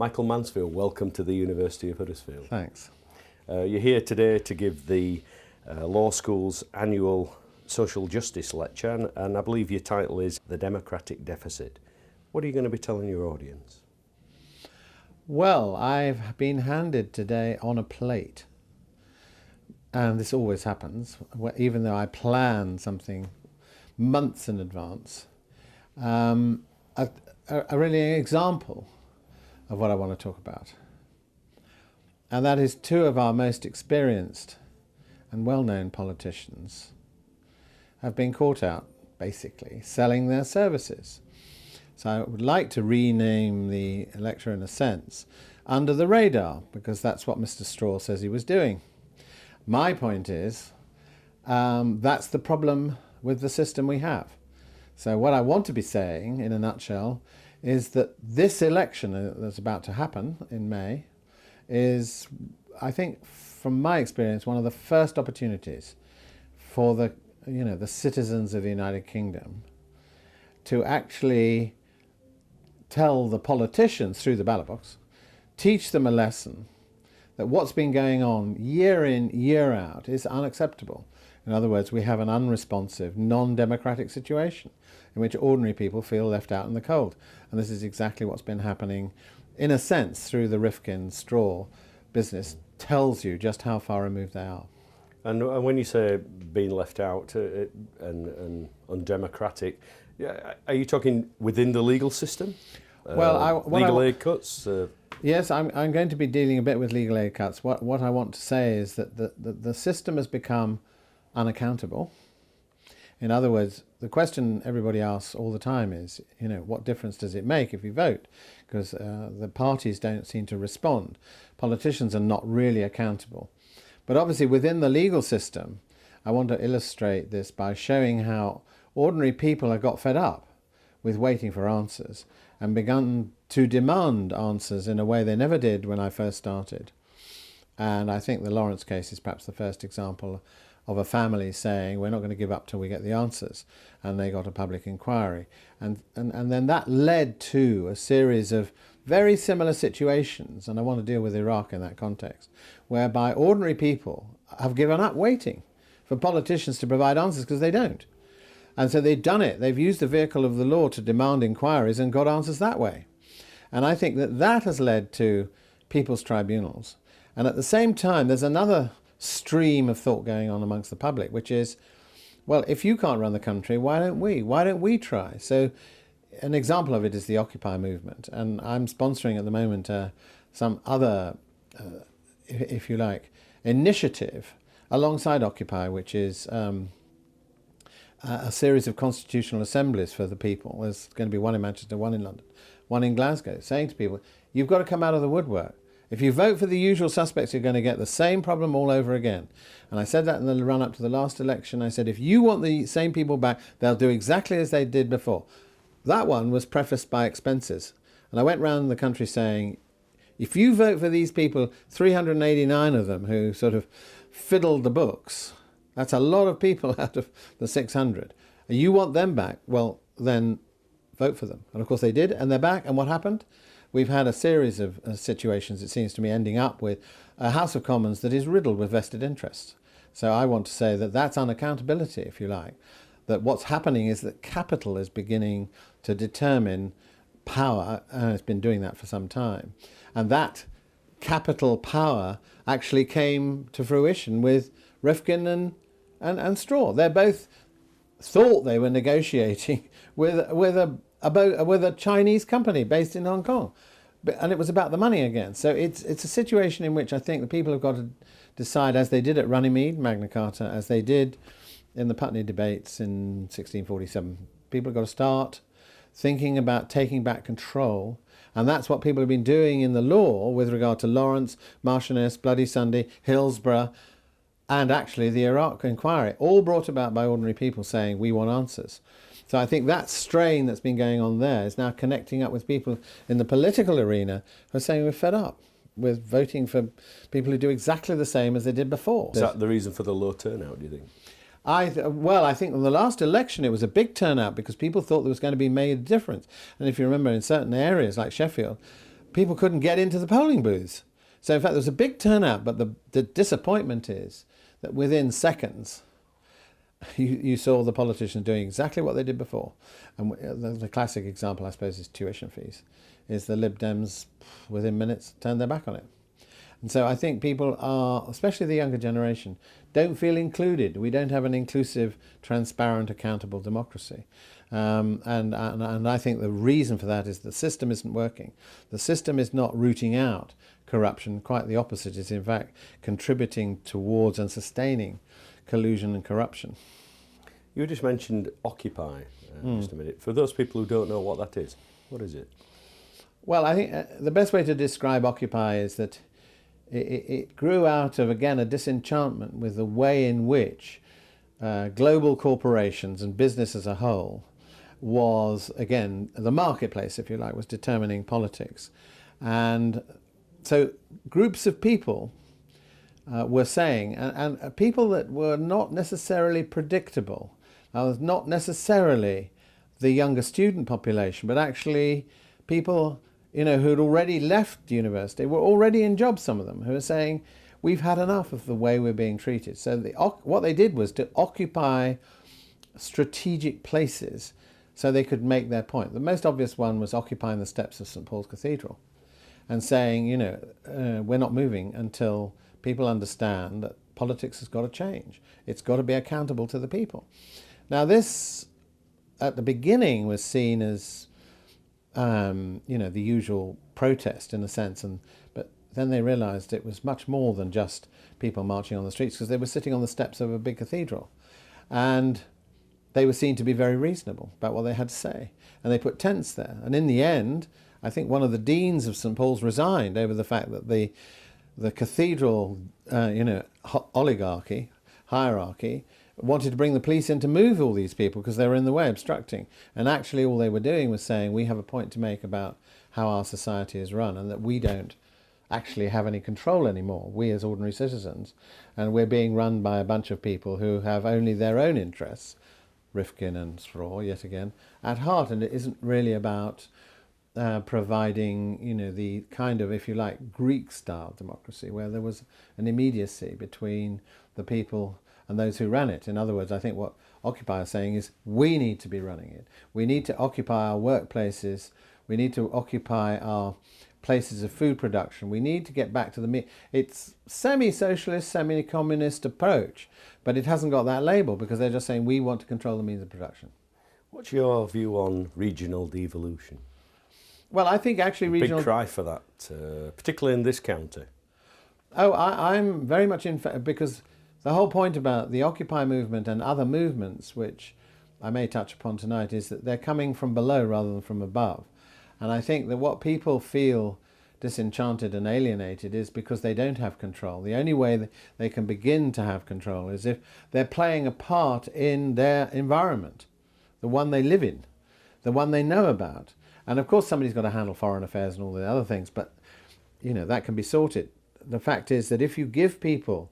Michael Mansfield, welcome to the University of Huddersfield. Thanks. You're here today to give the law school's annual social justice lecture, and I believe your title is The Democratic Deficit. What are you going to be telling your audience? Well, I've been handed today on a plate, and this always happens, even though I plan something months in advance, a really example of what I want to talk about. And that is two of our most experienced and well-known politicians have been caught out, basically, selling their services. So I would like to rename the lecture, in a sense, Under the Radar, because that's what Mr. Straw says he was doing. My point is, that's the problem with the system we have. So what I want to be saying, in a nutshell, is that this election that's about to happen in May is, I think, from my experience, one of the first opportunities for the citizens of the United Kingdom to actually tell the politicians through the ballot box, teach them a lesson that what's been going on year in, year out is unacceptable. In other words, we have an unresponsive, non-democratic situation in which ordinary people feel left out in the cold. And this is exactly what's been happening, in a sense, through the Rifkind straw business, tells you just how far removed they are. And when you say being left out and undemocratic, are you talking within the legal system? Well, legal aid cuts? Yes, I'm going to be dealing a bit with legal aid cuts. What I want to say is that the system has become unaccountable. In other words, the question everybody asks all the time is, what difference does it make if you vote? Because the parties don't seem to respond. Politicians are not really accountable. But obviously within the legal system, I want to illustrate this by showing how ordinary people have got fed up with waiting for answers and begun to demand answers in a way they never did when I first started. And I think the Lawrence case is perhaps the first example of a family saying, we're not going to give up till we get the answers. And they got a public inquiry. And then that led to a series of very similar situations, and I want to deal with Iraq in that context, whereby ordinary people have given up waiting for politicians to provide answers because they don't. And so they've done it. They've used the vehicle of the law to demand inquiries and got answers that way. And I think that has led to people's tribunals. And at the same time, there's another stream of thought going on amongst the public, which is, well, if you can't run the country, why don't we? Why don't we try? So an example of it is the Occupy movement. And I'm sponsoring at the moment some other, if you like, initiative alongside Occupy, which is a series of constitutional assemblies for the people. There's going to be one in Manchester, one in London, one in Glasgow, saying to people, you've got to come out of the woodwork. If you vote for the usual suspects, you're going to get the same problem all over again. And I said that in the run-up to the last election. I said, if you want the same people back, they'll do exactly as they did before. That one was prefaced by expenses. And I went round the country saying, if you vote for these people, 389 of them who sort of fiddled the books, that's a lot of people out of the 600. And you want them back, well, then vote for them. And of course they did, and they're back. And what happened? We've had a series of situations, it seems to me, ending up with a House of Commons that is riddled with vested interests. So I want to say that that's unaccountability, if you like. That what's happening is that capital is beginning to determine power, and it's been doing that for some time. And that capital power actually came to fruition with Rifkind and Straw. They both thought they were negotiating with a Chinese company based in Hong Kong. And it was about the money again. So it's a situation in which I think the people have got to decide, as they did at Runnymede, Magna Carta, as they did in the Putney debates in 1647. People have got to start thinking about taking back control. And that's what people have been doing in the law with regard to Lawrence, Marchioness, Bloody Sunday, Hillsborough, and actually the Iraq inquiry, all brought about by ordinary people saying, we want answers. So I think that strain that's been going on there is now connecting up with people in the political arena who are saying we're fed up with voting for people who do exactly the same as they did before. Is that the reason for the low turnout, do you think? Well, I think in the last election it was a big turnout because people thought there was going to be made a difference. And if you remember, in certain areas like Sheffield, people couldn't get into the polling booths. So in fact, there was a big turnout, but the disappointment is that within seconds, you saw the politicians doing exactly what they did before. And the classic example, I suppose, is tuition fees, is the Lib Dems, within minutes, turned their back on it. And so I think people are, especially the younger generation, don't feel included. We don't have an inclusive, transparent, accountable democracy. And I think the reason for that is the system isn't working. The system is not rooting out corruption. Quite the opposite. It's in fact contributing towards and sustaining collusion and corruption. You just mentioned Occupy just a minute. For those people who don't know what that is, what is it? Well, I think the best way to describe Occupy is that it grew out of, again, a disenchantment with the way in which global corporations and business as a whole was, again, the marketplace, if you like, was determining politics. And so groups of people were saying, and people that were not necessarily predictable, not necessarily the younger student population, but actually people, you know, who'd already left university, were already in jobs, some of them, who were saying, we've had enough of the way we're being treated. So what they did was to occupy strategic places so they could make their point. The most obvious one was occupying the steps of St. Paul's Cathedral and saying, you know, we're not moving until people understand that politics has got to change. It's got to be accountable to the people. Now this, at the beginning, was seen as, you know, the usual protest in a sense, but then they realised it was much more than just people marching on the streets, because they were sitting on the steps of a big cathedral. And they were seen to be very reasonable about what they had to say. And they put tents there. And in the end, I think one of the deans of St. Paul's resigned over the fact that the cathedral, you know, hierarchy, wanted to bring the police in to move all these people because they were in the way, obstructing. And actually all they were doing was saying, we have a point to make about how our society is run and that we don't actually have any control anymore, we as ordinary citizens. And we're being run by a bunch of people who have only their own interests, Rifkind and Straw, yet again, at heart. And it isn't really about providing, you know, the kind of, if you like, Greek-style democracy, where there was an immediacy between the people and those who ran it. In other words, I think what Occupy is saying is we need to be running it. We need to occupy our workplaces. We need to occupy our places of food production. We need to get back to the... It's semi-socialist, semi-communist approach, but it hasn't got that label because they're just saying we want to control the means of production. What's your view on regional devolution? Well, I think actually regional... Big cry for that, particularly in this county. Oh, I'm very much in favor, because the whole point about the Occupy movement and other movements, which I may touch upon tonight, is that they're coming from below rather than from above. And I think that what people feel disenchanted and alienated is because they don't have control. The only way that they can begin to have control is if they're playing a part in their environment, the one they live in, the one they know about. And of course somebody's got to handle foreign affairs and all the other things, but you know, that can be sorted. The fact is that if you give people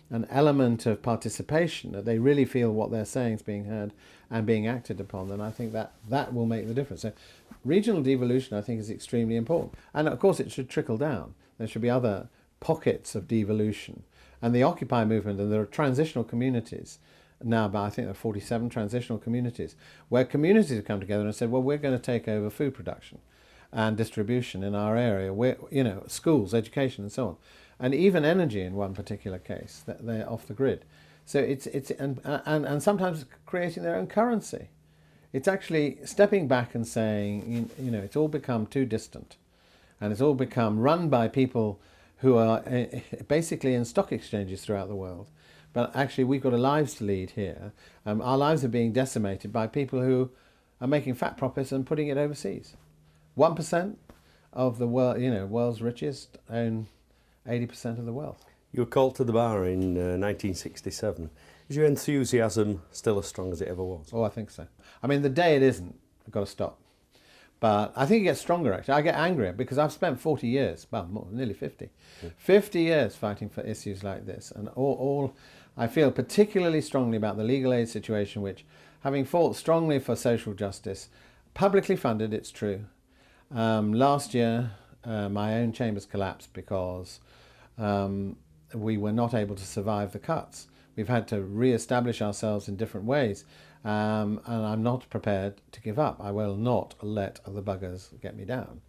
an element of participation, that they really feel what they're saying is being heard and being acted upon, then I think that will make the difference. So regional devolution, I think, is extremely important. And of course it should trickle down. There should be other pockets of devolution. And the Occupy movement, and there are transitional communities now, but I think there are 47 transitional communities, where communities have come together and said, well, we're going to take over food production and distribution in our area, where, you know, schools, education and so on. And even energy in one particular case, that they're off the grid. So and sometimes creating their own currency. It's actually stepping back and saying, you know, it's all become too distant, and it's all become run by people who are basically in stock exchanges throughout the world. But actually we've got lives to lead here. Our lives are being decimated by people who are making fat profits and putting it overseas. 1% of the world, you know, world's richest own 80% of the wealth. You were called to the bar in 1967. Is your enthusiasm still as strong as it ever was? Oh, I think so. I mean, the day it isn't, I've got to stop. But I think it gets stronger, actually. I get angrier because I've spent 40 years, well, more, nearly 50. Yeah. 50 years fighting for issues like this. And all I feel particularly strongly about the legal aid situation, which, having fought strongly for social justice, publicly funded, it's true. Last year, my own chambers collapsed because we were not able to survive the cuts. We've had to re-establish ourselves in different ways, and I'm not prepared to give up. I will not let the buggers get me down.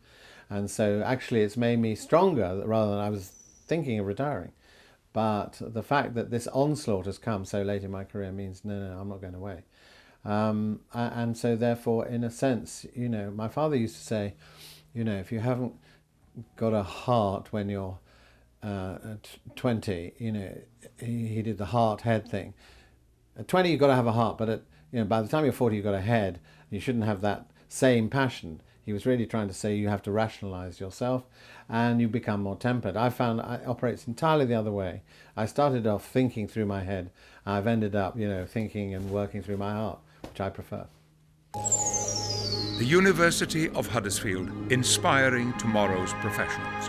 And so actually it's made me stronger rather than I was thinking of retiring. But the fact that this onslaught has come so late in my career means no, I'm not going away. And so therefore, in a sense, you know, my father used to say, you know, if you haven't got a heart when you're 20, you know, he did the heart-head thing. At 20, you've got to have a heart, but by the time you're 40, you've got a head. You shouldn't have that same passion. He was really trying to say you have to rationalize yourself and you become more tempered. I found it operates entirely the other way. I started off thinking through my head. I've ended up, you know, thinking and working through my heart, which I prefer. The University of Huddersfield, inspiring tomorrow's professionals.